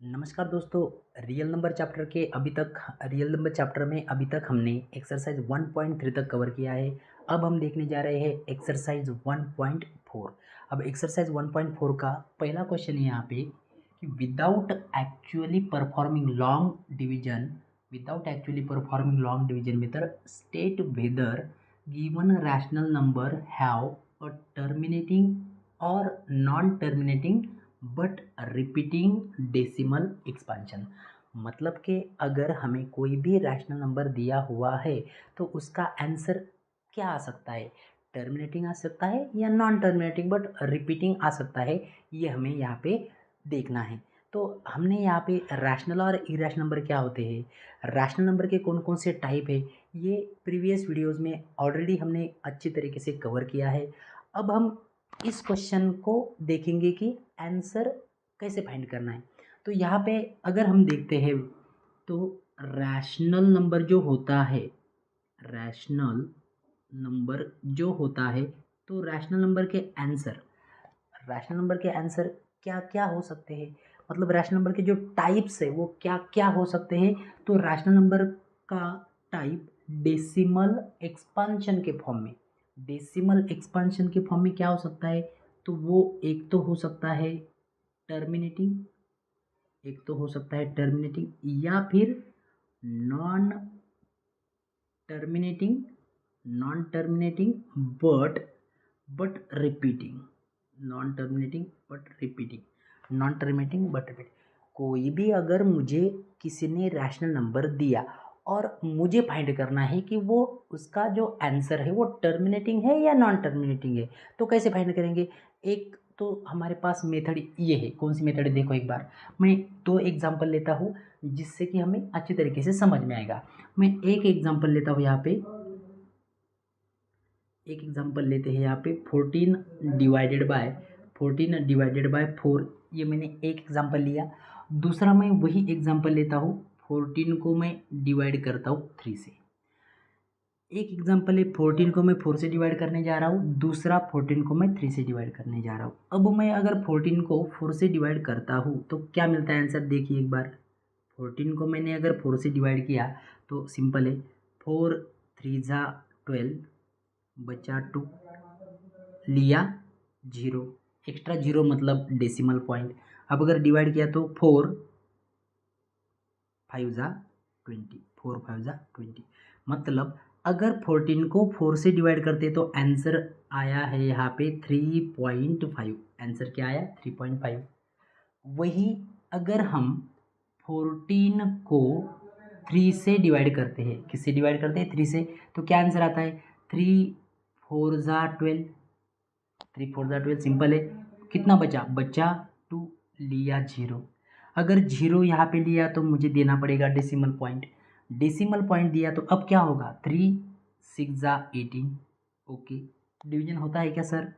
नमस्कार दोस्तों। Real number chapter में अभी तक हमने एक्सरसाइज 1.3 तक कवर किया है। अब हम देखने जा रहे हैं एक्सरसाइज 1.4। अब एक्सरसाइज 1.4 का पहला क्वेश्चन है यहाँ पे कि without actually performing long division method state whether given rational number have a terminating और non terminating but repeating decimal expansion. मतलब कि अगर हमें कोई भी रैशनल नंबर दिया हुआ है तो उसका आंसर क्या आ सकता है, टर्मिनेटिंग आ सकता है या नॉन टर्मिनेटिंग बट रिपीटिंग आ सकता है, ये हमें यहाँ पे देखना है। तो हमने यहाँ पे रैशनल और इरैशनल नंबर क्या होते हैं, रैशनल नंबर के कौन कौन से टाइप है, ये प्रीवियस वीडियोस में ऑलरेडी हमने अच्छी तरीके से कवर किया है। अब हम इस क्वेश्चन को देखेंगे कि आंसर कैसे फाइंड करना है। तो यहाँ पे अगर हम देखते हैं तो रैशनल नंबर जो होता है, रैशनल नंबर जो होता है तो रैशनल नंबर के आंसर क्या क्या हो सकते हैं, मतलब रैशनल नंबर के जो टाइप्स है वो क्या क्या हो सकते हैं। तो रैशनल नंबर का टाइप डेसिमल एक्सपांशन के फॉर्म में क्या हो सकता है, तो वो एक तो हो सकता है टर्मिनेटिंग, या फिर non terminating non terminating but but repeating non terminating but repeating non terminating but repeating. कोई भी अगर मुझे किसी ने रैशनल नंबर दिया और मुझे फाइंड करना है कि वो उसका जो आंसर है वो टर्मिनेटिंग है या नॉन टर्मिनेटिंग है, तो कैसे फाइंड करेंगे। एक तो हमारे पास मेथड ये है, कौन सी मेथड है देखो, एक बार मैं दो एग्जांपल लेता हूँ जिससे कि हमें अच्छी तरीके से समझ में आएगा। मैं एक एग्जांपल लेता हूँ यहाँ पे, एक एग्जांपल लेते हैं यहाँ पे 14 डिवाइडेड बाय 4, ये मैंने एक एग्जांपल लिया। दूसरा मैं वही एग्जांपल लेता हूँ, 14 को मैं डिवाइड करता हूँ 3 से। एक एग्जांपल है 14 को मैं 4 से डिवाइड करने जा रहा हूँ, दूसरा 14 को मैं 3 से डिवाइड करने जा रहा हूँ। अब मैं अगर 14 को 4 से डिवाइड करता हूँ तो क्या मिलता है आंसर, देखिए एक बार। 14 को मैंने अगर 4 से डिवाइड किया तो सिंपल है, 4 3 जा 12, बचा 2, लिया 0, एक्स्ट्रा 0 मतलब डेसिमल पॉइंट। अब अगर डिवाइड किया तो 4 5 जा 20, मतलब अगर 14 को 4 से डिवाइड करते तो आंसर आया है यहाँ पे 3.5। आंसर क्या आया, 3.5। वही अगर हम 14 को 3 से डिवाइड करते हैं, किससे डिवाइड करते हैं, 3 से, तो क्या आंसर आता है, 3 4 जा 12, 3 4 जा 12, सिंपल है। कितना बचा 2, लिया 0। अगर 0 यहाँ पे लिया तो मुझे देना पड़ेगा डेसिमल पॉइंट दिया तो अब क्या होगा, 3 6 जा 18। ओके, डिवीजन होता है क्या सर,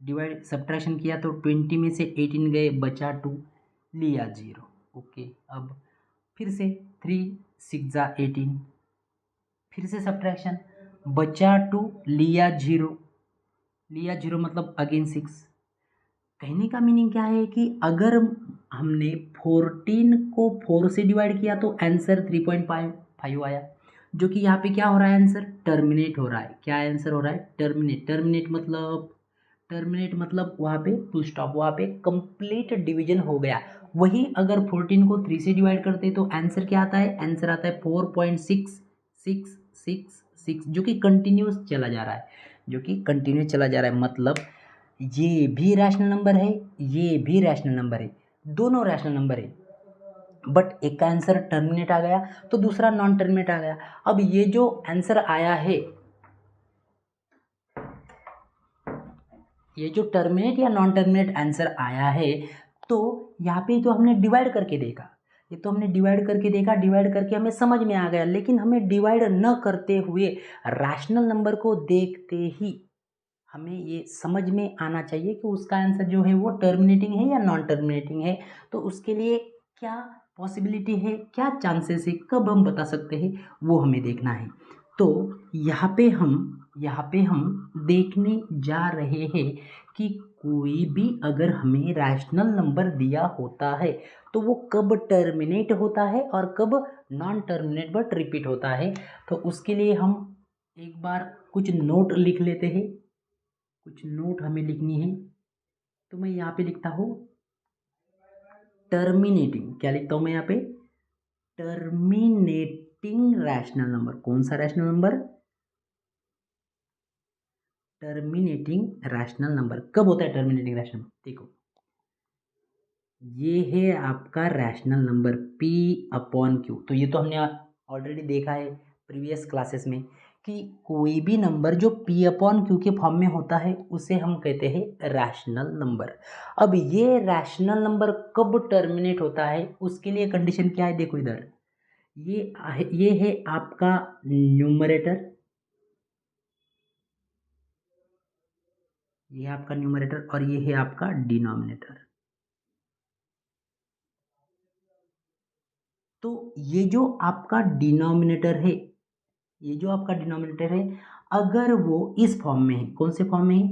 डिवाइड सब्ट्रैक्शन किया तो 20 में से 18 गए, बचा 2, लिया 0। ओके, अब फिर से 3 6 जा 18, फिर से सब्ट्रैक्शन, बचा 2, लिया 0 मतलब अगेन 6। कहने का मीनिंग क्या है कि अगर हमने 14 को 4 से डिवाइड किया तो आंसर 3.5 आया, जो कि यहाँ पे क्या हो रहा है, आंसर टर्मिनेट हो रहा है। क्या आंसर हो रहा है, टर्मिनेट मतलब वहाँ पे फुल स्टॉप, वहाँ पे कंप्लीट डिवीजन हो गया। वही अगर 14 को 3 से डिवाइड करते तो आंसर क्या आता है, आंसर आता है 4.66666, जो कि कंटिन्यूस चला जा रहा है, मतलब ये भी रैशनल नंबर है, ये भी रैशनल नंबर है, दोनों रैशनल नंबर है, बट एक का आंसर टर्मिनेट आ गया तो दूसरा नॉन टर्मिनेट आ गया। अब ये जो आंसर आया है, ये जो टर्मिनेट या नॉन टर्मिनेट आंसर आया है, तो यहाँ पे जो हमने डिवाइड करके देखा, ये तो हमने डिवाइड करके हमें समझ में आ गया, लेकिन हमें डिवाइड न करते हुए रैशनल नंबर को देखते ही हमें ये समझ में आना चाहिए कि उसका आंसर जो है वो टर्मिनेटिंग है या नॉन टर्मिनेटिंग है। तो उसके लिए क्या पॉसिबिलिटी है, क्या चांसेस है, कब हम बता सकते हैं, वो हमें देखना है। तो यहाँ पे हम देखने जा रहे हैं कि कोई भी अगर हमें रैशनल नंबर दिया होता है तो वो कब टर्मिनेट होता है और कब नॉन टर्मिनेट बट रिपीट होता है। तो उसके लिए हम एक बार कुछ नोट लिख लेते हैं, कुछ नोट हमें लिखनी है। तो मैं यहाँ पे लिखता हूँ टर्मिनेटिंग, क्या लिखता हूँ मैं यहाँ पे, टर्मिनेटिंग रैशनल नंबर। कौन सा rational number, terminating rational number. कब होता है टर्मिनेटिंग रैशनल नंबर, देखो ये है आपका rational number P upon Q। तो ये तो हमने ऑलरेडी देखा है प्रीवियस क्लासेस में कि कोई भी नंबर जो P अपॉन Q के फॉर्म में होता है उसे हम कहते हैं रैशनल नंबर। अब ये रैशनल नंबर कब टर्मिनेट होता है उसके लिए कंडीशन क्या है, देखो इधर ये है आपका न्यूमरेटर, ये है आपका न्यूमरेटर और ये है आपका डिनोमिनेटर। तो ये जो आपका डिनोमिनेटर है, ये जो आपका डिनोमिनेटर है अगर वो इस फॉर्म में है, कौन से फॉर्म में है,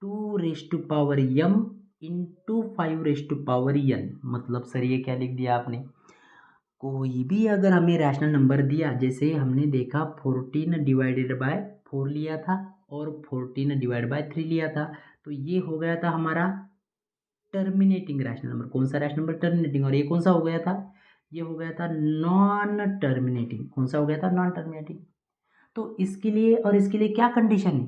2m इंटू 5n। मतलब सर ये क्या लिख दिया आपने, कोई भी अगर हमें रैशनल नंबर दिया, जैसे हमने देखा 14 डिवाइडेड बाय 4 लिया था और 14 डिवाइड बाय 3 लिया था, तो ये हो गया था हमारा टर्मिनेटिंग रैशनल नंबर। कौन सा रैशनल नंबर, टर्मिनेटिंग। और ये कौन सा हो गया था, ये हो गया था नॉन टर्मिनेटिंग। कौन सा हो गया था, नॉन टर्मिनेटिंग। तो इसके लिए और इसके लिए क्या कंडीशन है,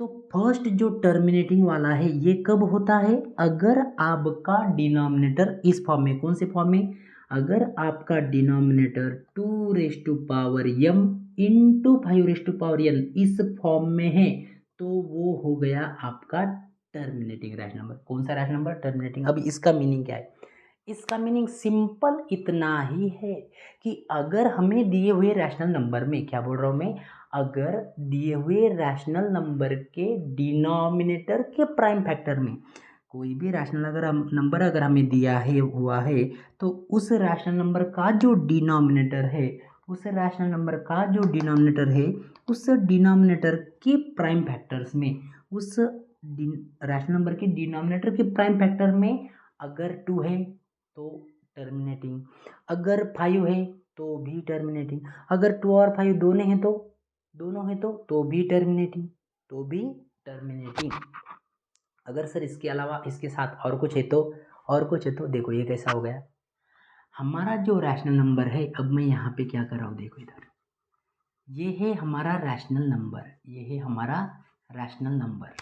तो फर्स्ट जो टर्मिनेटिंग वाला है ये कब होता है, अगर आपका डिनोमिनेटर इस फॉर्म में, कौन से फॉर्म में, अगर आपका डिनोमिनेटर 2m इंटू 5n इस फॉर्म में है तो वो हो गया आपका टर्मिनेटिंग रैशनल नंबर। कौन सा रैशनल नंबर, टर्मिनेटिंग। अब इसका मीनिंग क्या है, इसका मीनिंग सिंपल इतना ही है कि अगर हमें दिए हुए रैशनल नंबर में, क्या बोल रहा हूँ मैं, अगर दिए हुए रैशनल नंबर के डिनोमिनेटर के प्राइम फैक्टर में कोई भी रैशनल नंबर अगर हमें दिया है हुआ है तो उस रैशनल नंबर का जो डिनोमिनेटर है, उस रैशनल नंबर का जो डिनोमिनेटर है, उस डिनोमिनेटर के प्राइम फैक्टर्स में, उस रैशनल नंबर के डिनोमिनेटर के प्राइम फैक्टर में अगर 2 है तो टर्मिनेटिंग, अगर 5 है तो भी टर्मिनेटिंग, अगर 2 और 5 दोनों हैं तो भी टर्मिनेटिंग, तो भी टर्मिनेटिंग। अगर सर इसके अलावा इसके साथ और कुछ है तो, और कुछ है तो देखो ये कैसा हो गया हमारा जो रैशनल नंबर है। अब मैं यहाँ पे क्या कर रहा हूँ, देखो इधर ये है हमारा रैशनल नंबर, ये है हमारा रैशनल नंबर,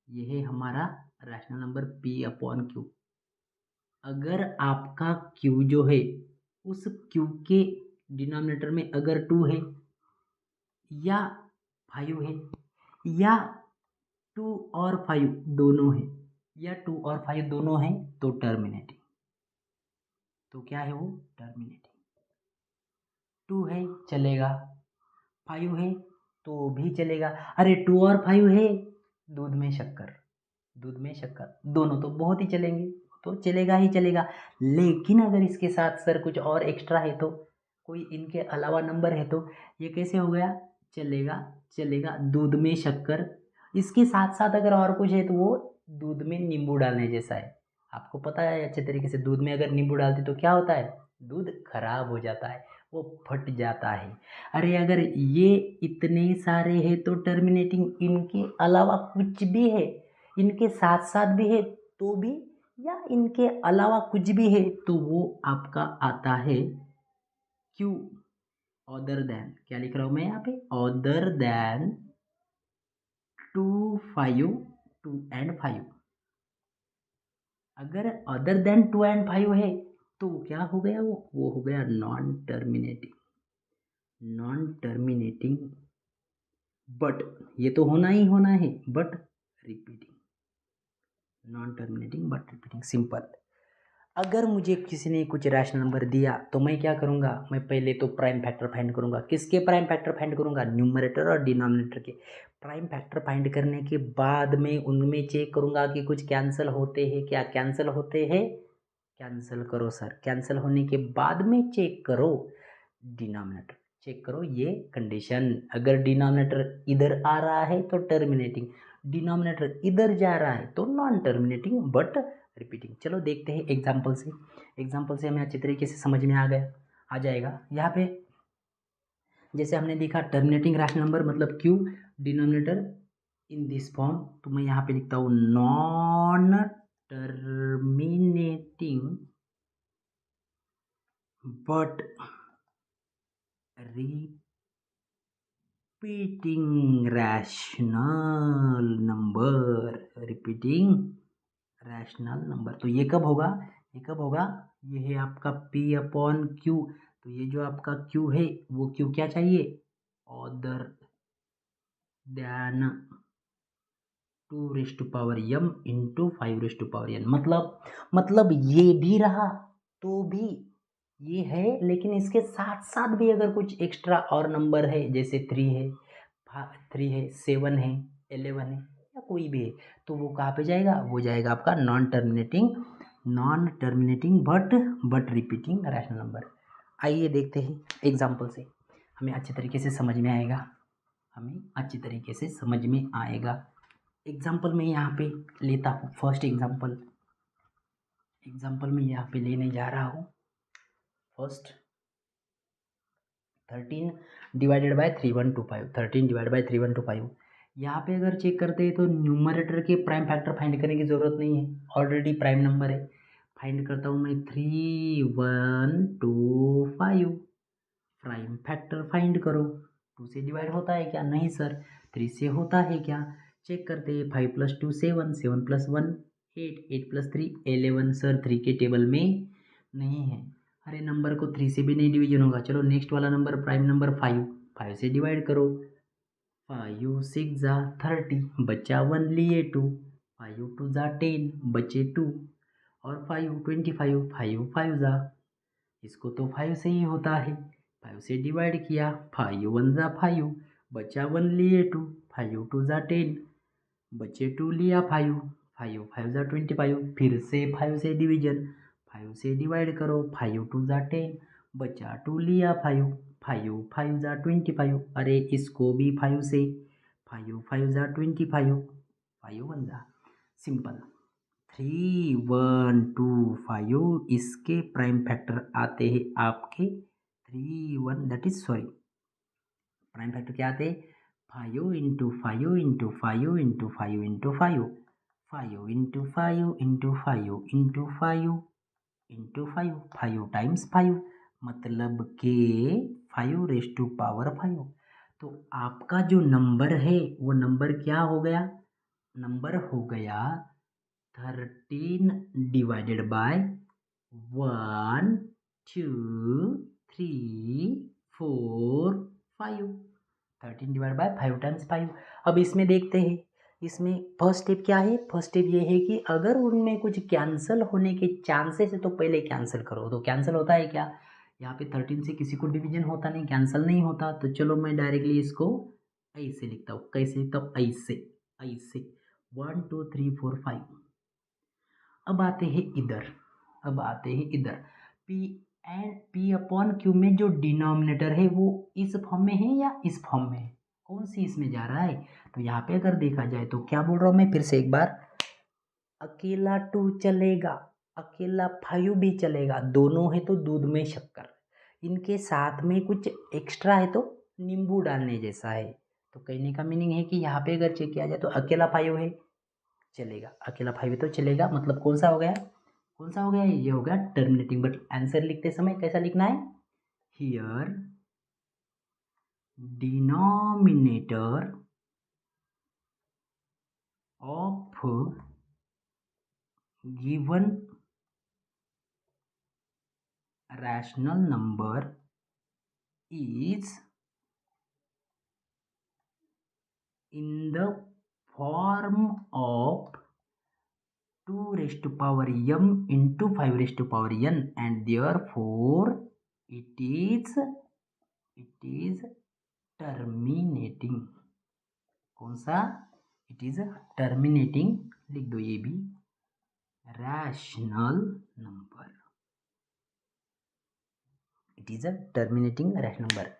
ये है हमारा rational number P upon Q। अगर आपका Q जो है उस Q के डिनोमिनेटर में अगर 2 है या 5 है या 2 और 5 दोनों है, या 2 और 5 दोनों हैं तो टर्मिनेटिंग। तो क्या है वो, टर्मिनेटिंग। 2 है चलेगा, 5 है तो भी चलेगा। अरे 2 और 5 है, दूध में शक्कर, दूध में शक्कर दोनों तो बहुत ही चलेंगे, तो चलेगा ही चलेगा। लेकिन अगर इसके साथ सर कुछ और एक्स्ट्रा है तो, कोई इनके अलावा नंबर है तो ये कैसे हो गया, चलेगा चलेगा, दूध में शक्कर। इसके साथ साथ अगर और कुछ है तो वो दूध में नींबू डालने जैसा है। आपको पता है अच्छे तरीके से, दूध में अगर नींबू डालते तो क्या होता है, दूध खराब हो जाता है, वो फट जाता है। अरे अगर ये इतने सारे हैं तो टर्मिनेटिंग, इनके अलावा कुछ भी है, इनके साथ साथ भी है तो भी, या इनके अलावा कुछ भी है तो वो आपका आता है क्यू, अदर देन। क्या लिख रहा हूँ मैं यहाँ पे, अदर देन 2 5 2 एंड 5। अगर अदर देन 2 एंड 5 है तो क्या हो गया, वो हो गया non terminating, non terminating. But ये तो होना ही होना है, but repeating, non terminating but repeating, simple. अगर मुझे किसी ने कुछ रैशनल नंबर दिया तो मैं क्या करूँगा, मैं पहले तो प्राइम फैक्टर फाइंड करूँगा। किसके प्राइम फैक्टर फाइंड करूँगा, न्यूमरेटर और डिनोमिनेटर के प्राइम फैक्टर फाइंड करने के बाद में उनमें चेक करूँगा कि कुछ कैंसिल होते हैं, क्या कैंसिल होते हैं, कैंसिल करो सर, कैंसिल होने के बाद में चेक करो डिनोमिनेटर, चेक करो ये कंडीशन। अगर डिनोमिनेटर इधर आ रहा है तो टर्मिनेटिंग, डिनोमिनेटर इधर जा रहा है तो नॉन टर्मिनेटिंग बट रिपीटिंग। चलो देखते हैं एग्जाम्पल से। एग्जाम्पल से हमें अच्छी तरीके से समझ में आ जाएगा। यहाँ पे जैसे हमने देखा टर्मिनेटिंग रैशनल नंबर मतलब Q, denominator in this form, तो मैं यहाँ पे लिखता हूँ non terminating but repeating rational number, repeating rational number. तो ये कब होगा, ये कब होगा, ये है आपका P अपॉन Q। तो ये जो आपका Q है वो Q क्या चाहिए, other than 2m into 5n। मतलब ये भी रहा तो भी ये है, लेकिन इसके साथ साथ भी अगर कुछ एक्स्ट्रा और नंबर है, जैसे 3 है, 7 है, 11 है या कोई भी है, तो वो कहाँ पे जाएगा, वो जाएगा आपका non terminating but repeating rational number. आइए देखते हैं एग्जाम्पल से, हमें अच्छे तरीके से समझ में आएगा। एग्जाम्पल में यहाँ पे लेता हूँ, फर्स्ट एग्जाम्पल में यहाँ पे लेने जा रहा हूँ। First 13 divided by 3125, 13 divide by 3125। यहाँ पे अगर चेक करते हैं तो न्यूमरेटर के प्राइम फैक्टर फाइंड करने की ज़रूरत नहीं है, ऑलरेडी प्राइम नंबर है। फाइंड करता हूँ मैं 3125, प्राइम फैक्टर फाइंड करो। 2 से डिवाइड होता है क्या, नहीं सर। 3 से होता है क्या, चेक करते हैं। 5 + 2 7, 7 + 1 8, 8 + 3 11। सर 3 के टेबल में नहीं है। अरे नंबर को 3 से भी नहीं डिवीजन होगा। चलो नेक्स्ट वाला नंबर, प्राइम नंबर 5, 5 से डिवाइड करो। 5 6 ज़ा 30, बचा 1 लिए 2, 5 2 ज़ा 10, बचे 2 और 5 25, 5 5 ज़ा, इसको तो 5 से ही होता है। 5 से डिवाइड किया, 5 1 ज़ा 5, बचा 1 लिए 2, 5 2 ज़ा 10, बचे 2 लिया 5, 5 5 ज़ा 25। फिर से 5 से डिवीजन, 5 से डिवाइड करो, 5 2 ज़ा 10, बचा 2 लिया 5, 5 5 ज़ा 25। अरे इसको भी 5 से, 5 5 ज़ा 25, 5 1 ज़ा, सिंपल। 3 1 2 5, इसके प्राइम फैक्टर आते हैं आपके 3 1, that is sorry, prime factor क्या आते हैं, 5 into 5 into 5 into 5 into 5, 5 into 5 into 5 into 5 into 5, 5 times 5, मतलब के 5⁵5। तो आपका जो नंबर है वो नंबर क्या हो गया, नंबर हो गया 13 divided by 1 2 3 4 5, 13 divide by 5 times 5। अब इसमें देखते हैं, इसमें फर्स्ट स्टेप क्या है, फर्स्ट स्टेप ये है कि अगर उनमें कुछ कैंसिल होने के चांसेस है तो पहले कैंसिल करो। तो कैंसिल होता है क्या, यहाँ पे 13 से किसी को डिवीजन होता नहीं, कैंसिल नहीं होता। तो चलो मैं डायरेक्टली इसको ऐसे लिखता हूँ। कैसे लिखता हूँ, ऐसे 1 2 3 4 5। अब आते हैं इधर, P अपॉन Q में जो डिनोमिनेटर है वो इस फॉर्म में है या इस फॉर्म में है, कौन सी इसमें जा रहा है। तो यहाँ पे अगर देखा जाए तो क्या बोल रहा हूँ मैं फिर से एक बार, अकेला 2 चलेगा, अकेला 5 भी चलेगा, दोनों है तो दूध में शक्कर, इनके साथ में कुछ एक्स्ट्रा है तो नींबू डालने जैसा है। तो कहने का मीनिंग है कि यहाँ पे अगर चेक किया जाए तो अकेला 5 है चलेगा, अकेला 5 तो चलेगा, मतलब कौन सा हो गया, ये हो गया टर्मिनेटिंग। बट आंसर लिखते समय कैसा लिखना है, here denominator of given rational number is in the form of 2m into 5n and therefore it is terminating। कौन सा, इट इज टर्मिनेटिंग, लिख दो ये भी, rational number, it is a terminating rational number.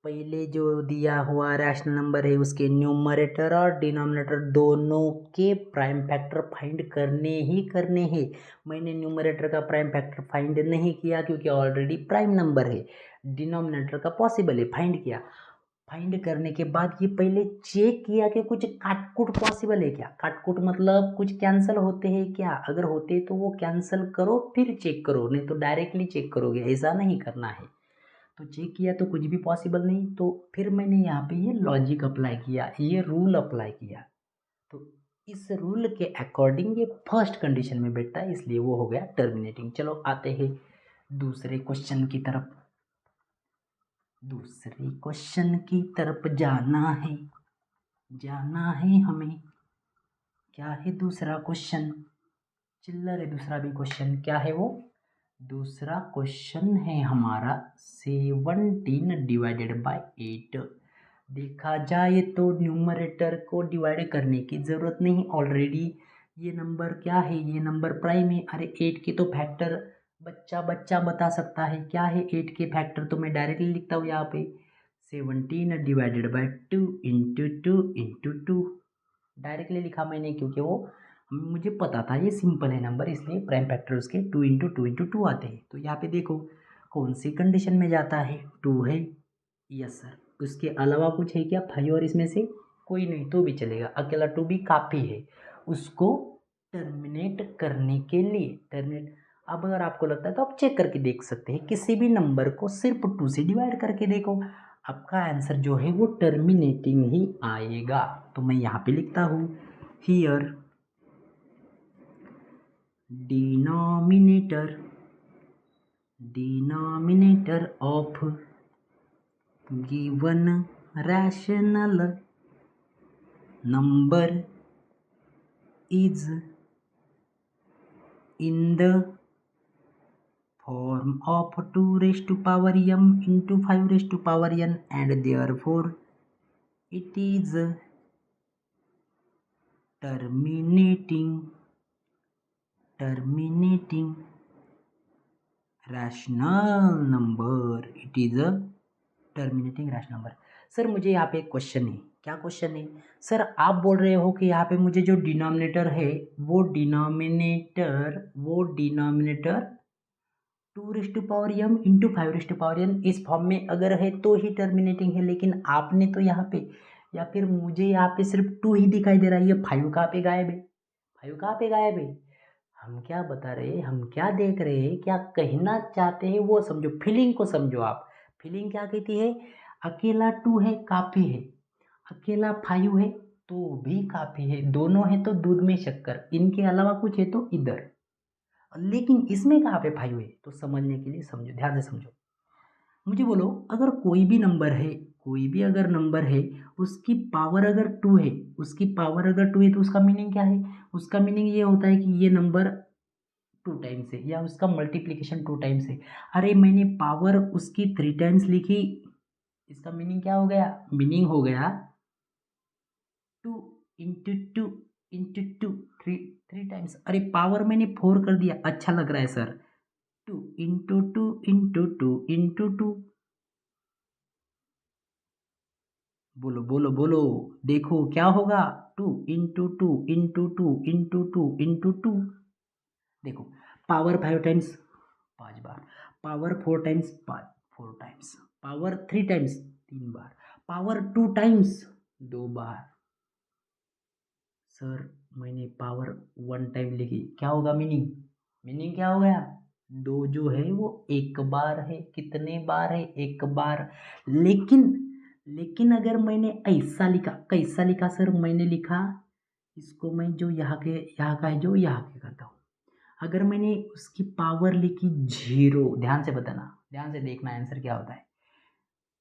पहले जो दिया हुआ रैशनल नंबर है उसके न्यूमरेटर और डिनोमिनेटर दोनों के प्राइम फैक्टर फाइंड करने ही करने हैं। मैंने न्यूमरेटर का प्राइम फैक्टर फाइंड नहीं किया क्योंकि ऑलरेडी प्राइम नंबर है। डिनोमिनेटर का पॉसिबल है, फाइंड किया। फाइंड करने के बाद ये पहले चेक किया कि कुछ काटकुट पॉसिबल है क्या। काटकुट मतलब कुछ कैंसिल होते हैं क्या, अगर होते तो वो कैंसिल करो फिर चेक करो, नहीं तो डायरेक्टली चेक करोगे, ऐसा नहीं करना है। तो चेक किया तो कुछ भी पॉसिबल नहीं, तो फिर मैंने यहाँ पे ये लॉजिक अप्लाई किया, ये रूल अप्लाई किया। तो इस रूल के अकॉर्डिंग ये फर्स्ट कंडीशन में बैठता है, इसलिए वो हो गया टर्मिनेटिंग। चलो आते हैं दूसरे क्वेश्चन की तरफ। दूसरे क्वेश्चन की तरफ जाना है हमें। क्या है दूसरा क्वेश्चन? चिल्लर है दूसरा भी क्वेश्चन, क्या है वो? दूसरा क्वेश्चन है हमारा 17 डिवाइडेड बाय 8। देखा जाए तो न्यूमरेटर को डिवाइड करने की ज़रूरत नहीं, ऑलरेडी ये नंबर क्या है, ये नंबर प्राइम है। अरे 8 के तो फैक्टर बच्चा बच्चा बता सकता है, क्या है 8 के फैक्टर, तो मैं डायरेक्टली लिखता हूँ यहाँ पे 17 divided by 2 into 2 into 2। Directly लिखा मैंने क्योंकि वो मुझे पता था ये सिंपल है नंबर, इसलिए प्राइम फैक्टर उसके 2 इंटू 2 इंटू 2 आते हैं। तो यहाँ पे देखो कौन सी कंडीशन में जाता है, 2 है, यस सर। उसके अलावा कुछ है क्या 5 और इसमें से कोई नहीं तो भी चलेगा, अकेला 2 भी काफ़ी है उसको टर्मिनेट करने के लिए। टर्मिनेट, अब अगर आपको लगता है तो आप चेक करके देख सकते हैं, किसी भी नंबर को सिर्फ 2 से डिवाइड करके देखो, आपका आंसर जो है वो टर्मिनेटिंग ही आएगा। तो मैं यहाँ पे लिखता हूँ here denominator of given rational number is in the form of 2 raised to power m into 5 raised to power n, and therefore it is terminating rational number. It is a terminating rational number. Sir मुझे यहाँ पे एक question है, क्या question है sir? आप बोल रहे हो कि यहाँ पे मुझे जो डिनोमिनेटर है वो denominator 2 raised to power m into 5 raised to power n इस फॉर्म में अगर है तो ही टर्मिनेटिंग है, लेकिन आपने तो यहाँ पे, या फिर मुझे यहाँ पे सिर्फ 2 ही दिखाई दे रहा है, ये 5 कहाँ पे गायब है? 5 कहाँ पे गायब है? हम क्या बता रहे हैं, हम क्या देख रहे हैं, क्या कहना चाहते हैं वो समझो, फीलिंग को समझो आप। फीलिंग क्या कहती है? अकेला 2 है काफ़ी है, अकेला 5 है तो भी काफ़ी है, दोनों है तो दूध में शक्कर, इनके अलावा कुछ है तो इधर, लेकिन इसमें कहाँ पे 5 है? तो समझने के लिए समझो, ध्यान से समझो। मुझे बोलो अगर कोई भी नंबर है, कोई भी अगर नंबर है, उसकी पावर अगर 2 है, उसकी पावर अगर 2 है तो उसका मीनिंग क्या है? उसका मीनिंग ये होता है कि ये नंबर 2 टाइम्स है, या उसका मल्टीप्लिकेशन 2 टाइम्स है। अरे मैंने पावर उसकी 3 टाइम्स लिखी, इसका मीनिंग क्या हो गया? मीनिंग हो गया 2 इंटू 2 इंटू 2, थ्री टाइम्स। अरे पावर मैंने 4 कर दिया, अच्छा लग रहा है सर, 2 इंटू 2 इंटू 2 इंटू 2। बोलो बोलो बोलो, देखो क्या होगा, 2 इंटू 2 इंटू 2 इंटू 2 इंटू 2। देखो पावर 5 टाइम्स 5 बार, power 4 times 4 times, power 3 times 3 बार, पावर 2 टाइम्स 2 बार। सर मैंने पावर 1 टाइम लिखी, क्या होगा मीनिंग? मीनिंग क्या हो गया? 2 जो है वो एक बार है, कितने बार है? एक बार। लेकिन अगर मैंने ऐसा लिखा, कैसा लिखा सर? मैंने लिखा इसको, मैं जो यहाँ का है जो यहाँ के करता हूँ, अगर मैंने उसकी पावर लिखी 0, ध्यान से बताना, ध्यान से देखना आंसर क्या होता है।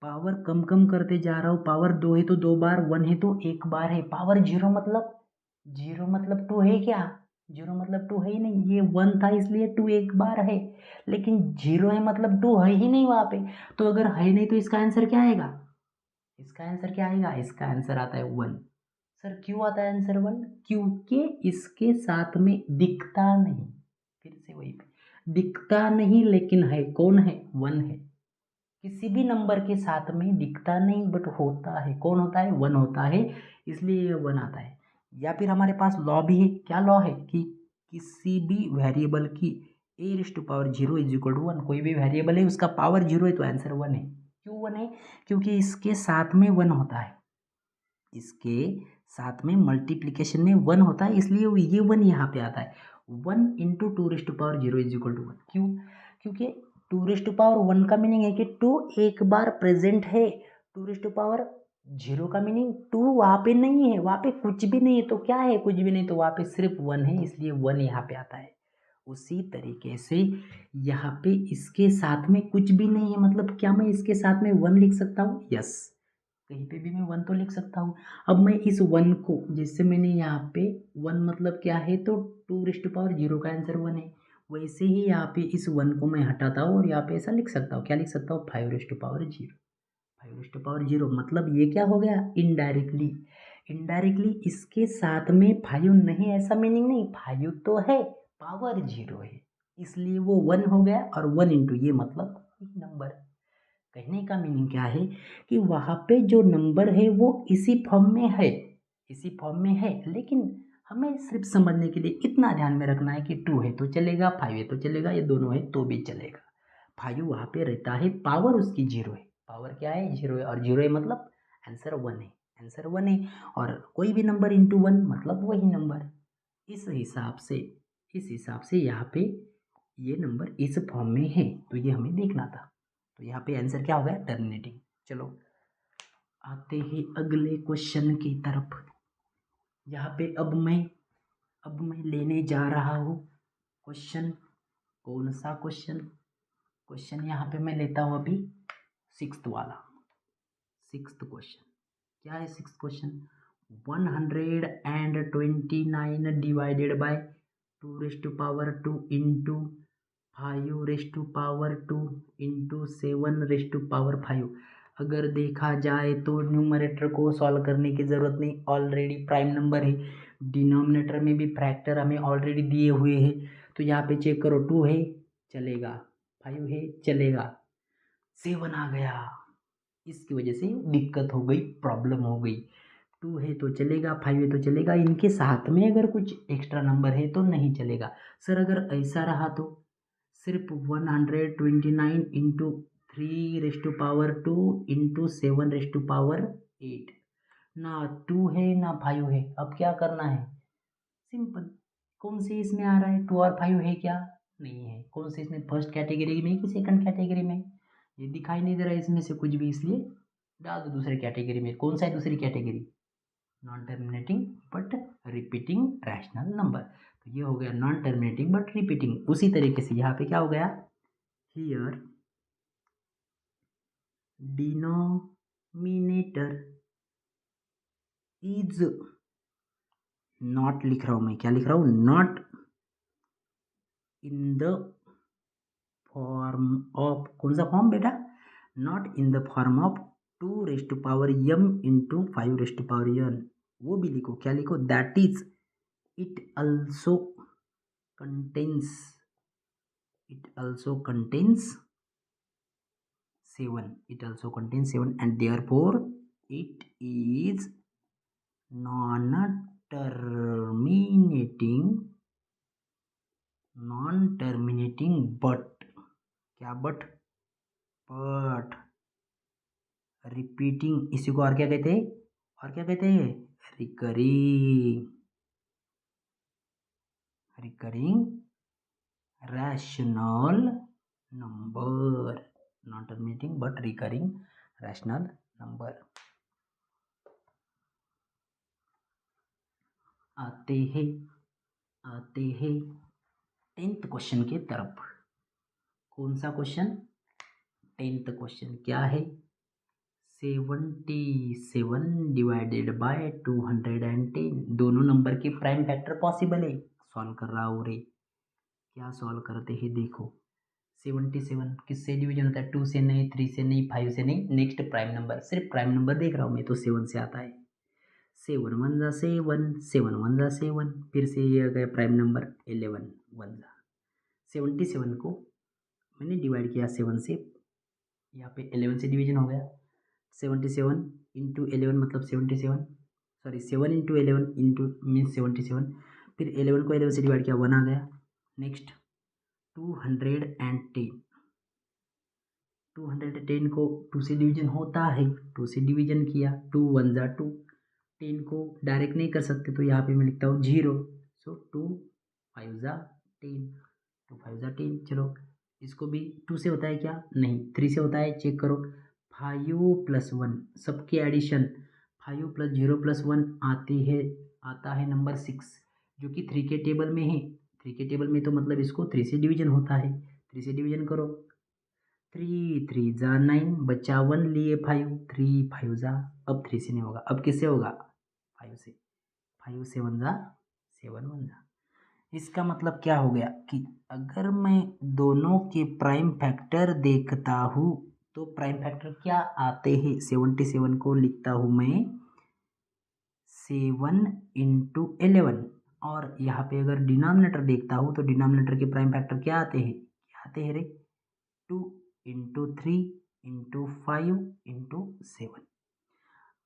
पावर कम कम करते जा रहा हूँ, पावर 2 है तो 2 बार, 1 है तो एक बार है, पावर 0 मतलब 2 है क्या? 0 मतलब 2 है ही नहीं, ये 1 था इसलिए 2 एक बार है, लेकिन 0 है मतलब 2 है ही नहीं वहाँ पे। तो अगर है नहीं तो इसका आंसर क्या आएगा? इसका आंसर क्या आएगा? इसका आंसर आता है 1। सर क्यों आता है आंसर 1? क्योंकि इसके साथ में दिखता नहीं, फिर से वही पे दिखता नहीं, लेकिन है, कौन है? 1 है। किसी भी नंबर के साथ में दिखता नहीं बट होता है, कौन होता है, वन होता है, इसलिए ये वन आता है। या फिर हमारे पास लॉ भी है, क्या लॉ है कि किसी भी वेरिएबल की A raise to power 0 is equal to 1, कोई भी वेरिएबल है उसका पावर 0 है तो आंसर 1 है। क्यों 1 है, क्योंकि इसके साथ में 1 होता है, इसके साथ में मल्टीप्लिकेशन में 1 होता है, इसलिए ये 1 यहाँ पे आता है। 1 into 2 raise to power 0 is equal to 1। क्यों, क्योंकि 2 रेज़ टू पावर 1 का मीनिंग है कि 2 एक बार प्रेजेंट है, 2 रेज़ टू पावर 0 का मीनिंग 2 वहाँ पे नहीं है, वहाँ पे कुछ भी नहीं है, तो क्या है, कुछ भी नहीं, तो वहाँ पे सिर्फ 1 है, इसलिए 1 यहाँ पे आता है। उसी तरीके से यहाँ पे इसके साथ में कुछ भी नहीं है, मतलब क्या मैं इसके साथ में 1 लिख सकता हूँ, यस, कहीं पे भी मैं 1 तो लिख सकता हूँ। अब मैं इस 1 को, जैसे मैंने यहाँ पे 1 मतलब क्या है, तो 2 रेज़ टू पावर 0 का आंसर 1 है, वैसे ही यहाँ पे इस 1 को मैं हटाता हूँ और यहाँ पे ऐसा लिख सकता हूँ, क्या लिख सकता हूँ, 5 raise to power 0। 5 raise to power 0 मतलब ये क्या हो गया, इनडायरेक्टली, इनडायरेक्टली इसके साथ में 5 नहीं, ऐसा मीनिंग नहीं, 5 तो है, पावर 0 है, इसलिए वो 1 हो गया, और 1 इंटू ये मतलब नंबर। कहने का मीनिंग क्या है कि वहाँ पे जो नंबर है वो इसी फॉर्म में है, इसी फॉर्म में है, लेकिन हमें सिर्फ समझने के लिए इतना ध्यान में रखना है कि 2 है तो चलेगा, 5 है तो चलेगा, ये दोनों है तो भी चलेगा। 5 वहाँ पे रहता है, पावर उसकी 0 है, पावर क्या है, 0 है, और 0 है मतलब आंसर 1 है, आंसर 1 है, और कोई भी नंबर इंटू 1 मतलब वही नंबर। इस हिसाब से, इस हिसाब से यहाँ पे ये नंबर इस फॉर्म में है, तो ये हमें देखना था, तो यहाँ पे आंसर क्या हो गया, टर्मिनेटिंग। चलो आते ही अगले क्वेश्चन की तरफ। यहाँ पे अब मैं लेने जा रहा हूँ क्वेश्चन, कौन सा क्वेश्चन, क्वेश्चन यहाँ पे मैं लेता हूँ अभी सिक्स्थ वाला, सिक्स्थ क्वेश्चन। क्या है sixth question, 129 divided by 2 raise to power 2 into 5 raise to power 2 into 7 raise to power 5। अगर देखा जाए तो न्यूमरेटर को सॉल्व करने की ज़रूरत नहीं, ऑलरेडी प्राइम नंबर है, डिनोमिनेटर में भी फैक्टर हमें ऑलरेडी दिए हुए हैं, तो यहाँ पे चेक करो, 2 है चलेगा, 5 है चलेगा, 7 आ गया, इसकी वजह से दिक्कत हो गई, प्रॉब्लम हो गई। 2 है तो चलेगा, 5 है तो चलेगा, इनके साथ में अगर कुछ एक्स्ट्रा नंबर है तो नहीं चलेगा। सर अगर ऐसा रहा तो सिर्फ 129 into 3 raise to power 2 into 7 raise to power 8, ना 2 है ना 5 है, अब क्या करना है, सिंपल, कौन से इसमें आ रहा है, 2 और 5 है क्या, नहीं है, कौन से इसमें फर्स्ट कैटेगरी में कि सेकंड कैटेगरी में, ये दिखाई नहीं दे रहा है इसमें से कुछ भी, इसलिए डाल दो दूसरे कैटेगरी में। कौन सा है दूसरी category, non terminating but repeating rational number, तो ये हो गया नॉन टर्मिनेटिंग बट रिपीटिंग। उसी तरीके से यहाँ पे क्या हो गया, हियर डिनोमिनेटर इज, नॉट लिख रहा हूँ मैं, क्या लिख रहा हूँ, not in the form of, कौन सा फॉर्म बेटा, not in the form of 2 raise to power m into 5 raise to power n, वो भी लिखो, क्या लिखो, that is it also contains, it also contains 7, it also contains 7 and therefore it is non terminating, non terminating but, क्या but repeating, इसी को और क्या कहते हैं, और क्या कहते हैं, recurring, recurring rational number, not terminating but recurring rational number. आते हैं 10th क्वेश्चन के तरफ। कौन सा क्वेश्चन, 10th क्वेश्चन क्या है, 77 डिवाइडेड बाय 210, दोनों नंबर के प्राइम फैक्टर पॉसिबल है, सॉल्व कर रहा हूँ रे, क्या सॉल्व करते हैं देखो, 77 किससे डिवीजन होता है, 2 से नहीं, 3 से नहीं, 5 से नहीं, नेक्स्ट प्राइम नंबर, सिर्फ प्राइम नंबर देख रहा हूँ मैं तो 7 से आता है, 7 1 जा 7, 7 1 जा 7, फिर से ये आ गया प्राइम नंबर 11 1 जा, 77 को मैंने डिवाइड किया 7 से, यहाँ पे 11 से डिवीजन हो गया, 77 इंटू 11 मतलब 77, सॉरी 7 इंटू 11 इंटू मीन्स 77, फिर 11 को 11 से डिवाइड किया 1 आ गया। नेक्स्ट 210, 210 को 2 से डिवीजन होता है, 2 से डिवीजन किया, 2 1 जा 2, 10 को डायरेक्ट नहीं कर सकते तो यहाँ पे मैं लिखता हूँ 0, सो 2 5 जा 10, 2 5 जा 10। चलो इसको भी 2 से होता है क्या, नहीं 3 से होता है, चेक करो। 5 प्लस 1 सबके एडिशन, 5 प्लस 0 प्लस 1 आती है, आता है नंबर 6, जो कि 3 के टेबल में है। 3 के टेबल में तो मतलब इसको 3 से डिवीजन होता है, 3 से डिवीजन करो, 3 3 जा 9, बचा 1 लिए 5, 3 5 जा, अब 3 से नहीं होगा, अब किससे होगा, 5 से, 5 7 जा 7 1 जा। इसका मतलब क्या हो गया कि अगर मैं दोनों के प्राइम फैक्टर देखता हूँ तो प्राइम फैक्टर क्या आते हैं, 77 को लिखता हूँ मैं 7 इंटू 11, और यहाँ पे अगर डिनोमिनेटर देखता हूँ तो डिनोमिनेटर के प्राइम फैक्टर क्या आते हैं, क्या आते हैं रे, 2 इंटू 3 इंटू 5 इंटू 7।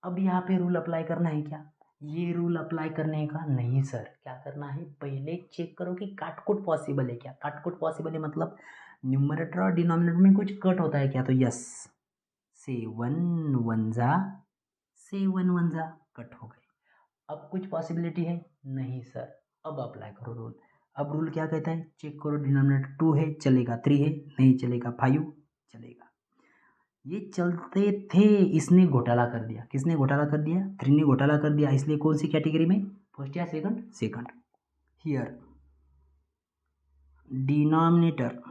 अब यहाँ पे रूल अप्लाई करना है क्या, ये रूल अप्लाई करने का नहीं सर, क्या करना है, पहले चेक करो कि काटकुट पॉसिबल है क्या, काटकुट पॉसिबल है मतलब न्यूमरेटर और डिनोमिनेटर में कुछ कट होता है क्या, तो यस, 7 1 जा 7 1 जा कट हो गए। अब कुछ पॉसिबिलिटी है, नहीं सर, अब अप्लाई करो रूल। अब रूल क्या कहता है, चेक करो, डिनोमिनेटर 2 है चलेगा, 3 है नहीं चलेगा, 5 चलेगा। ये चलते थे, इसने घोटाला कर दिया, किसने घोटाला कर दिया, 3 ने घोटाला कर दिया, इसलिए कौन सी कैटेगरी में, फर्स्ट या second, second. Here denominator,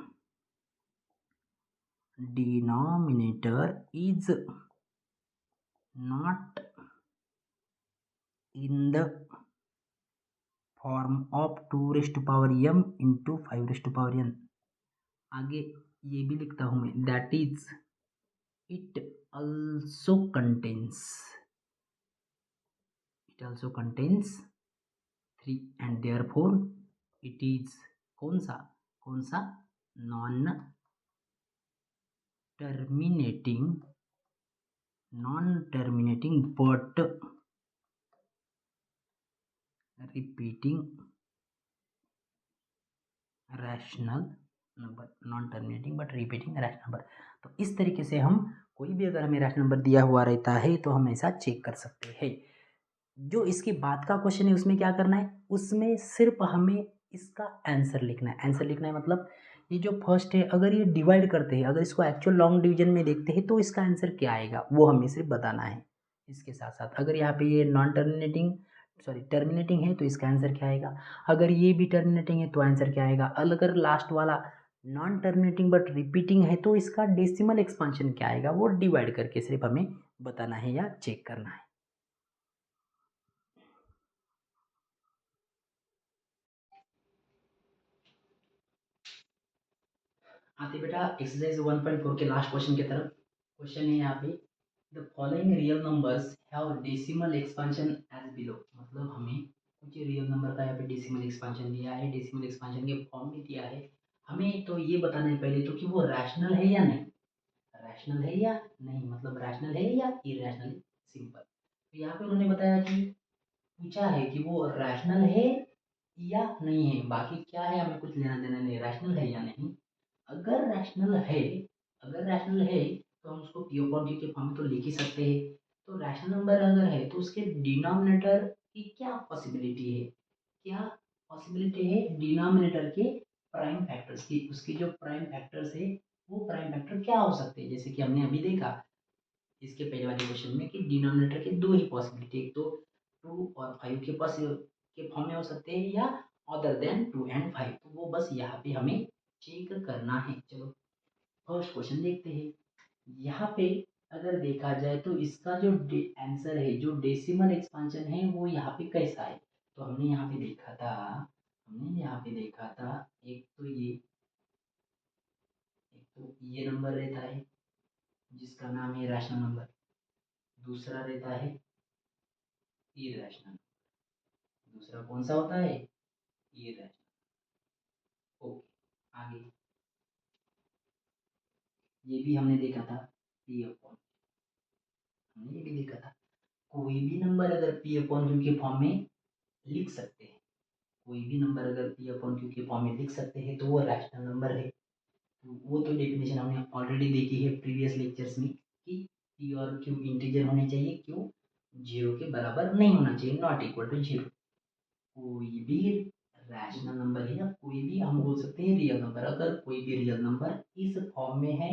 denominator is not in the form of 2 raised to power m into 5 raised to power n। आगे ये भी लिखता हूं मैं, that is it also contains, it also contains 3 and therefore it is कौन सा, कौन सा, non terminating, non terminating but repeating rational number, non terminating but repeating rational number. तो इस तरीके से हम कोई भी अगर हमें रैशनल नंबर दिया हुआ रहता है तो हम ऐसा चेक कर सकते हैं। जो इसके बाद का क्वेश्चन है उसमें क्या करना है, उसमें सिर्फ हमें इसका आंसर लिखना है, आंसर लिखना है मतलब ये जो फर्स्ट है अगर ये डिवाइड करते हैं, अगर इसको एक्चुअल लॉन्ग डिवीजन में देखते हैं तो इसका आंसर क्या आएगा वो हमें सिर्फ बताना है। इसके साथ साथ अगर यहाँ पे ये नॉन टर्मिनेटिंग, सॉरी टर्मिनेटिंग है तो इसका आंसर क्या आएगा, अगर ये भी टर्मिनेटिंग है तो आंसर क्या आएगा, अगर लास्ट वाला नॉन टर्मिनेटिंग बट रिपीटिंग है तो इसका डेसिमल एक्सपांशन क्या आएगा, वो डिवाइड करके सिर्फ हमें बताना है या चेक करना है। आते बेटा एक्सरसाइज 1.4 के लास्ट क्वेश्चन की तरफ। क्वेश्चन है यहाँ पे, the following real numbers have decimal expansion as below, मतलब हमें कुछ रियल नंबर का यहाँ पे डेसिमल एक्सपांशन दिया है, डेसिमल एक्सपांशन के फॉर्म में दिया है, हमें तो ये बताना है पहले तो कि वो रैशनल है या नहीं, रैशनल है या नहीं, मतलब रैशनल है या इरेशनल, सिंपल। तो यहाँ पे उन्होंने बताया कि पूछा है कि वो रैशनल है या नहीं है, बाकी क्या है हमें कुछ लेना देना नहीं, रैशनल है या नहीं। अगर रैशनल है, अगर रैशनल है तो हम उसको पी अपॉन क्यू के फॉर्म में तो लिख ही सकते हैं। तो रैशनल नंबर अगर है तो उसके डिनोमिनेटर की क्या पॉसिबिलिटी है, क्या पॉसिबिलिटी है डिनोमिनेटर के प्राइम फैक्टर्स की, उसके जो प्राइम फैक्टर्स है वो प्राइम फैक्टर क्या हो सकते हैं, जैसे कि हमने अभी देखा इसके पहले वाले क्वेश्चन में कि डिनोमिनेटर के दो ही पॉसिबिलिटी, एक तो 2 और 5 के पास के फॉर्म में हो सकते हैं या अदर देन 2 एंड 5, तो वो बस यहाँ पे हमें चेक करना है। चलो फर्स्ट क्वेश्चन देखते हैं। यहाँ पे अगर देखा जाए तो इसका जो आंसर है, जो डेसिमल एक्सपांशन है वो यहाँ पे कैसा है, तो हमने यहाँ पे देखा था, हमने यहाँ पे देखा था एक तो ये, एक तो ये नंबर रहता है जिसका नाम है रैशनल नंबर, दूसरा रहता है इरेशनल, दूसरा कौन सा होता है, इरेशनल। ओके आगे, ये भी हमने देखा था पी अपॉन, हमने ये भी देखा था कोई भी नंबर अगर पी अपॉन क्यू के फॉर्म में लिख सकते हैं, कोई भी नंबर अगर पी अपॉन क्यू के फॉर्म में लिख सकते हैं तो वो रैशनल नंबर है। तो वो तो डेफिनेशन हमने ऑलरेडी देखी है प्रीवियस लेक्चर्स में कि पी और क्यू इंटीजर होने चाहिए, क्यू जीरो के बराबर नहीं होना चाहिए, नॉट इक्वल टू जीरो। कोई भी रैशनल नंबर है या कोई भी हम बोल सकते हैं रियल नंबर, अगर कोई भी रियल नंबर इस फॉर्म में है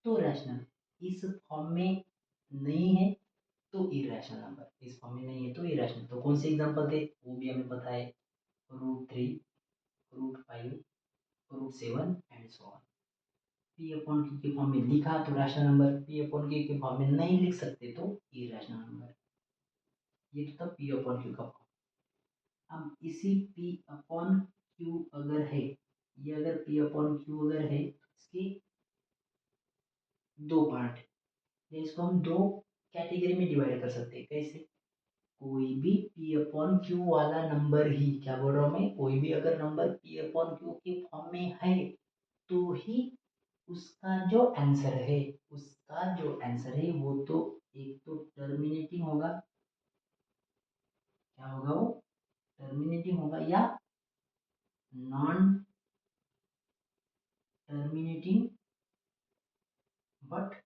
तो रैशनल, इस फॉर्म में नहीं है तो इरेशनल नंबर, इस फॉर्म में नहीं है तो इरेशनल। तो कौन से एग्जांपल थे वो भी हमें पता है, √3, √5, √7 and so on. P upon Q के फॉर्म में लिखा तो rational number, P upon Q के फॉर्म में नहीं लिख सकते तो इरेशनल नंबर। ये तो था पी अपॉन क्यू का फॉर्म। अब इसी पी अपॉन क्यू अगर है, ये अगर पी अपॉन क्यू अगर है, इसके दो पार्ट है, इसको हम दो कैटेगरी में डिवाइड कर सकते हैं। कैसे? कोई भी पी अपॉन क्यू वाला नंबर ही, क्या बोल रहा हूँ मैं, कोई भी अगर नंबर पी अपॉन क्यू के फॉर्म में है तो ही उसका जो आंसर है, उसका जो आंसर है वो तो एक तो टर्मिनेटिंग होगा, क्या होगा वो, टर्मिनेटिंग होगा या non terminating but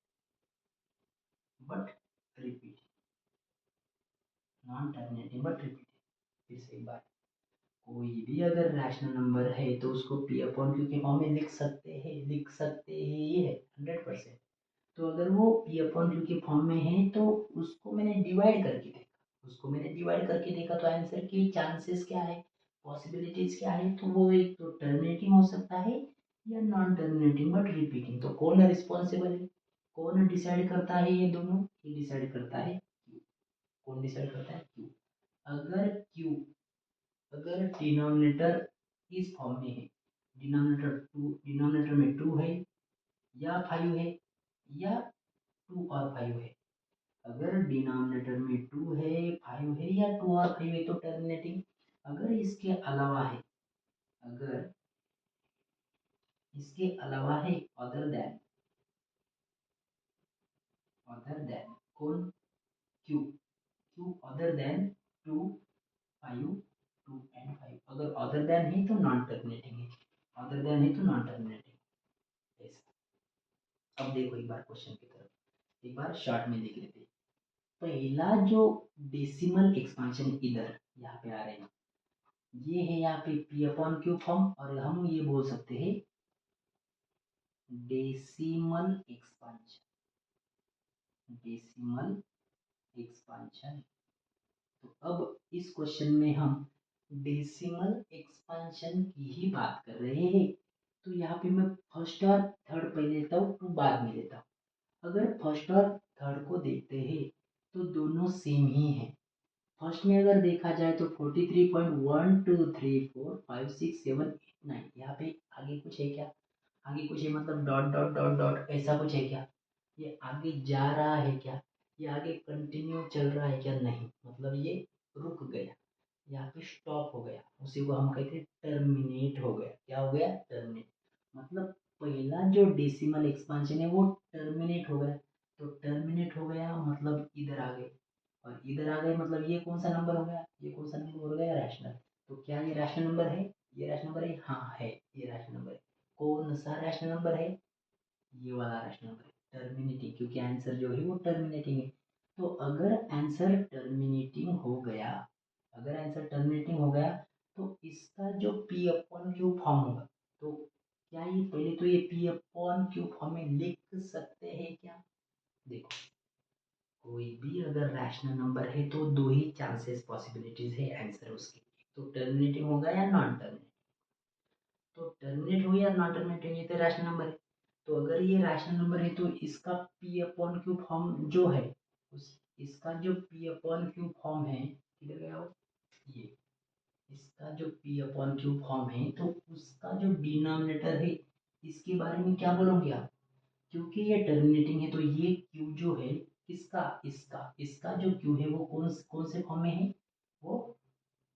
repeat, non terminating but repeat. फिर से एक बार, कोई भी अगर रैशनल नंबर है तो उसको पी अपॉन क्यू के फॉर्म में लिख सकते हैं, लिख सकते हैं, ये है 100%। तो अगर वो पी अपॉन क्यू के फॉर्म में है तो उसको मैंने डिवाइड करके देखा, उसको मैंने डिवाइड करके देखा तो आंसर के चांसेस क्या है, पॉसिबिलिटीज क्या है, तो वो एक तो टर्मिनेटिंग हो सकता है या नॉन टर्मिनेटिंग बट रिपीटिंग। तो कौन रिस्पॉन्सिबल है, कौन डिसाइड करता है ये दोनों, ये डिसाइड करता है क्यू। कौन डिसाइड करता है, क्यू। अगर क्यू, अगर डिनोमिनेटर इस फॉर्म में है, डिनोमिनेटर में 2 है या 5 है या 2 और 5 है, अगर डिनोमिनेटर में 2 है, 5 है या 2 और 5 है तो टर्मिनेटिंग। अगर इसके अलावा है, अगर इसके अलावा है अदर देन कौन, Q, Q other than 2, 5, 2 and 5, अगर अदर देन है तो नॉन टर्मिनेटिंग है, अदर देन है तो नॉन टर्मिनेटिंग। ऐसा। अब देखो एक बार क्वेश्चन की तरफ, एक बार शॉर्ट में देख लेते हैं। पहला जो डेसिमल एक्सपांशन इधर यहाँ पे आ रहे हैं, ये है यहाँ पे पी अपॉन क्यू फॉर्म, और हम ये बोल सकते हैं डेसिमल एक्सपांशन, डेसिमल एक्सपांशन। तो अब इस क्वेश्चन में हम डेसिमल एक्सपांशन की ही बात कर रहे हैं। तो यहाँ पे मैं फर्स्ट और थर्ड पहले लेता हूँ, टू बाद में लेता हूँ। अगर फर्स्ट और थर्ड को देखते हैं तो दोनों सेम ही हैं। फर्स्ट में अगर देखा जाए तो 43.1 2 3 4 5 6 7 8 9, यहाँ पे आगे कुछ है क्या, आगे कुछ है मतलब डॉट डॉट डॉट डॉट ऐसा कुछ है क्या, ये आगे जा रहा है क्या, ये आगे कंटिन्यू चल रहा है क्या, नहीं, मतलब ये रुक गया, यहाँ पे स्टॉप हो गया, उसी को हम कहते हैं टर्मिनेट हो गया। क्या हो गया, टर्मिनेट। मतलब पहला जो डेसिमल एक्सपांशन है वो टर्मिनेट हो गया, तो टर्मिनेट हो गया मतलब इधर आ गए, और इधर आ गए मतलब ये कौन सा नंबर हो गया, ये कौन सा नंबर हो गया, रैशनल। तो क्या ये रैशनल नंबर है, ये रैशनल नंबर है, हाँ है, ये रैशनल नंबर है। कौन सा रैशनल नंबर है, ये वाला रैशनल नंबर है, टर्मिनेटिंग, क्योंकि आंसर जो है वो टर्मिनेटिंग है। तो अगर आंसर टर्मिनेटिंग हो गया, अगर आंसर टर्मिनेटिंग हो गया तो इसका जो पी अपॉन क्यू फॉर्म होगा, तो क्या ये पहले तो ये पी अपॉन क्यू फॉर्म में लिख सकते हैं क्या। देखो, कोई भी अगर रैशनल नंबर है तो दो ही चांसेस पॉसिबिलिटीज है आंसर उसकी, तो टर्मिनेटिंग होगा या नॉन टर्मिनेटिंग। तो टर्मिनेट हो या नॉन टर्मिनेट हो, ये तो रैशनल नंबर है। तो अगर ये रैशनल नंबर है तो इसका पी अपॉन क्यू फॉर्म जो है, उस इसका जो पी अपॉन क्यू फॉर्म है, किधर गया वो, ये इसका जो पी अपॉन क्यू फॉर्म है तो उसका जो डिनोमिनेटर है, इसके बारे में क्या बोलोगे आप, क्योंकि ये टर्मिनेटिंग है तो ये क्यू जो है इसका, इसका इसका जो क्यू है वो कौन कौन से फॉर्म में है, वो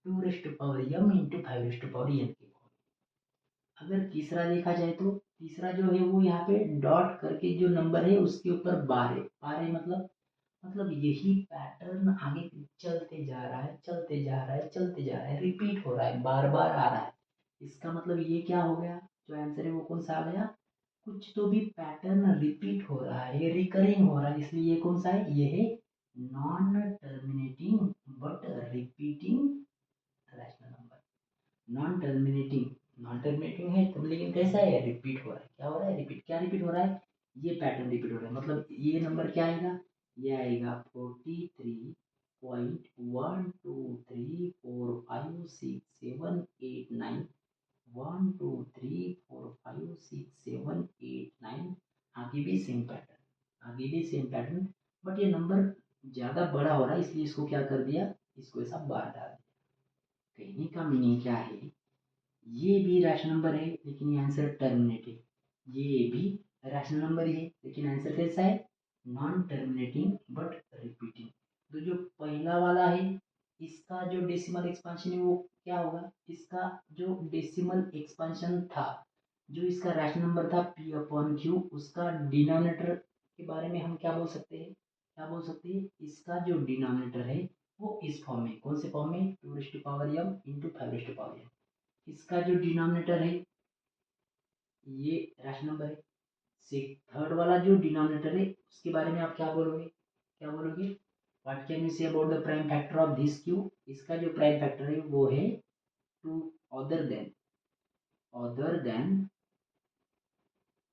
2 rest power m into 5 rest power n के फॉर्म। अगर तीसरा देखा जाए तो तीसरा जो है वो यहाँ पे डॉट करके जो नंबर है उसके ऊपर बार है। बार है मतलब यही पैटर्न आगे चलते जा रहा है, चलते जा रहा है, चलते जा रहा है, रिपीट हो रहा है, बार बार आ रहा है। इसका मतलब ये क्या हो गया, जो आंसर है वो कौन सा आ गया, कुछ तो भी पैटर्न रिपीट हो रहा है, रिकरिंग हो रहा है, इसलिए ये कौन सा है, ये है non terminating but repeating rational number. Non terminating है तब, लेकिन कैसा है, रिपीट हो रहा है। क्या हो रहा है, रिपीट। क्या रिपीट हो रहा है, ये पैटर्न रिपीट हो रहा है। मतलब ये नंबर क्या आएगा, ये आएगा 43.123456789, 1 2 3 4 5 6 7 8 9। आगे भी सेम पैटर्न, आगे भी सेम पैटर्न, बट ये नंबर ज़्यादा बड़ा हो रहा है, इसलिए इसको क्या कर दिया, इसको ऐसा बार डाल दिया। कहने का मीनिंग क्या है, ये भी रैशनल नंबर है लेकिन ये आंसर टर्मिनेटिंग, ये भी रैशनल नंबर ही है लेकिन आंसर कैसा है, नॉन टर्मिनेटिंग बट रिपीटिंग। तो जो पहला वाला है इसका जो डेसिमल एक्सपांशन है वो क्या होगा, इसका जो डेसिमल एक्सपांशन था, जो इसका रैशनल नंबर था पी अपॉन क्यू, उसका डिनोमिनेटर के बारे में हम क्या बोल सकते हैं, क्या बोल सकते हैं, इसका जो डिनोमिनेटर है वो इस फॉर्म में, कौन से फॉर्म में, 2 इंटू 5 इसका जो डिनोमिनेटर है ये रैशनल नंबर है। से थर्ड वाला जो डिनोमिनेटर है उसके बारे में आप क्या बोलोगे, क्या बोलोगे, what can you say about the prime factor of this q, इसका जो प्राइम फैक्टर है वो है two, other than, other than,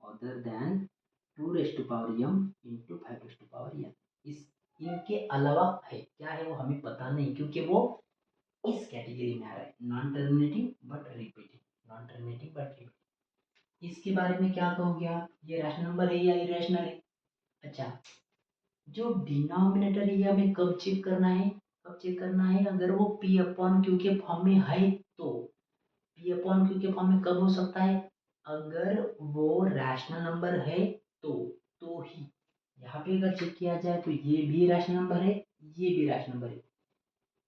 other than 2 m into 5 इस, इनके अलावा है, क्या है वो हमें पता नहीं, क्योंकि वो इस कैटेगरी में आ रहा है, non terminating but repeating, non terminating but repeating. इसके बारे में क्या कहोगे आप, ये रैशनल नंबर है या इरेशनल है। अच्छा, जो डिनोमिनेटर है ये हमें कब चेक करना है, कब चेक करना है, अगर वो पी अपॉन क्यू के फॉर्म में है तो। पी अपॉन क्यू के फॉर्म में कब हो सकता है, अगर वो रैशनल नंबर है तो ही। यहाँ पे अगर चेक किया जाए तो ये भी रैशनल नंबर है, ये भी रैशनल नंबर है।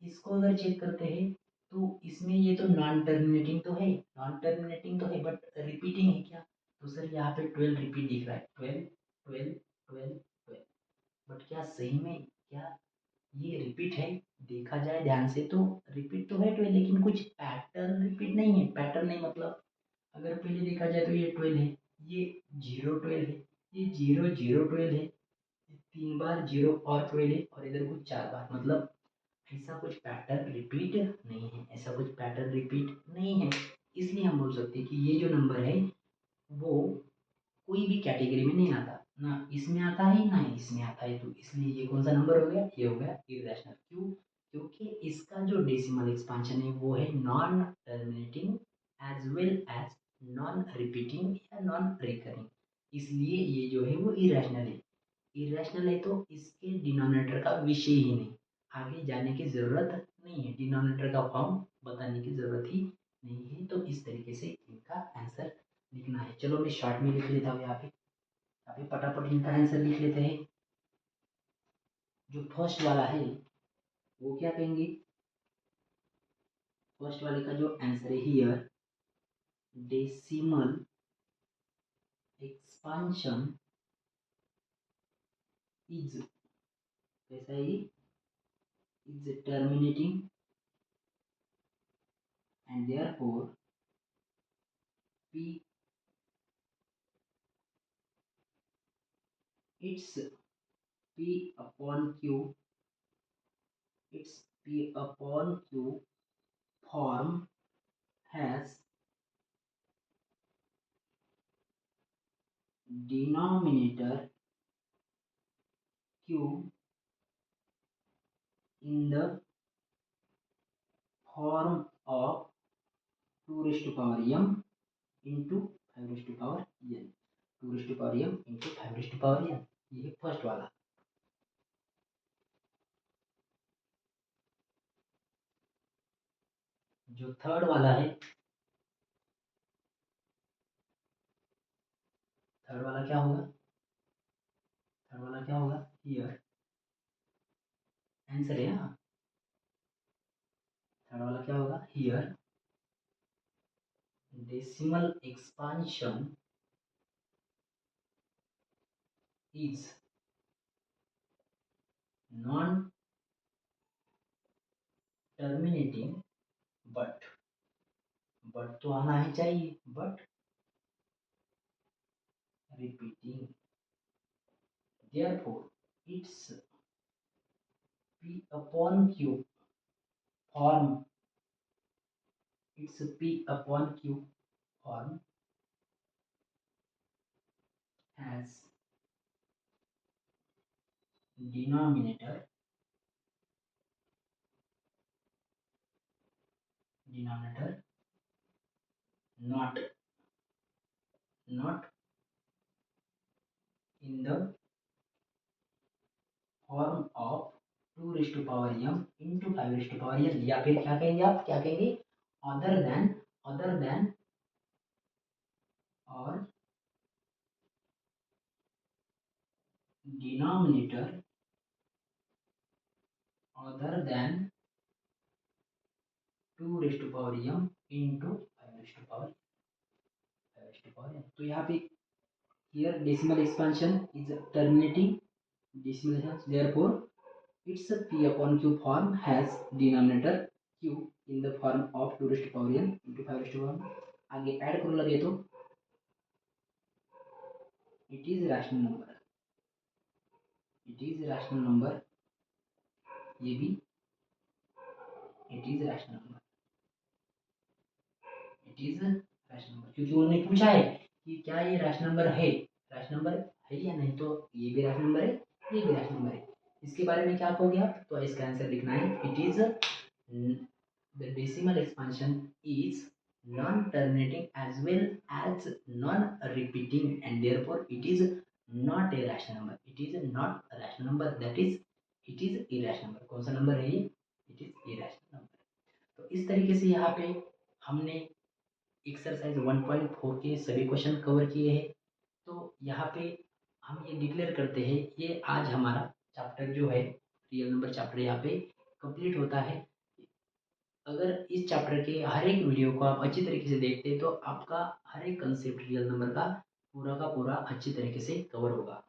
इसको अगर चेक करते हैं तो इसमें ये तो नॉन टर्मिनेटिंग तो है, नॉन टर्मिनेटिंग तो है बट रिपीटिंग है क्या, तो सर यहाँ पे 12 रिपीट दिख रहा है, 12 12 12 12, बट क्या सही में, क्या ये रिपीट है, देखा जाए ध्यान से तो रिपीट तो है 12, लेकिन कुछ पैटर्न रिपीट नहीं है। पैटर्न नहीं मतलब अगर पहले देखा जाए तो ये 12 है, ये 0 12 है, ये 0 0 12 है, ये 3 बार 0 और 12 है, और इधर कुछ 4 बार, मतलब ऐसा कुछ पैटर्न रिपीट नहीं है, ऐसा कुछ पैटर्न रिपीट नहीं है। इसलिए हम बोल सकते हैं कि ये जो नंबर है वो कोई भी कैटेगरी में नहीं आता, ना इसमें आता है ना इसमें आता है, तो इसलिए ये कौन सा नंबर हो गया, ये हो गया इरेशनल। क्यों, क्योंकि इसका जो डेसिमल एक्सपांशन है वो है non terminating as well as non repeating या नॉन रिकरिंग, इसलिए ये जो है वो इरेशनल है। इरेशनल है तो इसके डिनोमिनेटर का विषय ही नहीं, आगे जाने की ज़रूरत नहीं है, डिनोमिनेटर का फॉर्म बताने की ज़रूरत ही नहीं है। तो इस तरीके से इनका आंसर लिखना है। चलो मैं शॉर्ट में लिख लेता हूँ यहाँ पे, अभी फटाफट इनका आंसर लिख लेते हैं। जो फर्स्ट वाला है वो क्या कहेंगे, फर्स्ट वाले का जो आंसर है हियर, डेसिमल एक्सपांशन इज, कैसा है, is terminating and therefore p its p upon q, its p upon q form has denominator q in the form of 2 m into 5 n, 2 m into 5 n, ये first वाला। जो third वाला है, third वाला क्या होगा, थर्ड वाला क्या होगा, हियर आंसर है ना, थर्ड वाला क्या होगा, here decimal expansion is non-terminating, but तो आना ही चाहिए, but repeating. Therefore, its P upon Q form, its P upon Q form has denominator not in the form of 2 raised to power m into 5 raised to power n, या फिर क्या कहेंगे आप, क्या कहेंगे, other than or denominator other than 2 raised to power m into 5 raised to power n. तो यहाँ पे here decimal expansion is terminating decimal expansion, therefore its p upon q form has denominator q in the form of 2 raised to power n into 5 raised to power n. आगे add करो लगे तो it is rational number, ये भी it is rational number, क्योंकि उन्होंने पूछा है कि क्या ये rational number है, या नहीं, तो ये भी rational number है, ये भी rational number है। इसके बारे में क्या कहोगे आप, तो इसका आंसर लिखना है it is the decimal expansion is non-terminating as well as non-repeating and therefore it is not a rational number, that is it is irrational number। कौन सा नंबर है ये, it is irrational number। तो इस तरीके से यहाँ पे हमने एक्सरसाइज 1.4 के सभी क्वेश्चन कवर किए हैं। तो यहाँ पे हम ये डिक्लेयर करते हैं, ये आज हमारा चैप्टर जो है रियल नंबर चैप्टर यहाँ पे कंप्लीट होता है। अगर इस चैप्टर के हर एक वीडियो को आप अच्छी तरीके से देखते हैं तो आपका हर एक कंसेप्ट रियल नंबर का पूरा अच्छी तरीके से कवर होगा।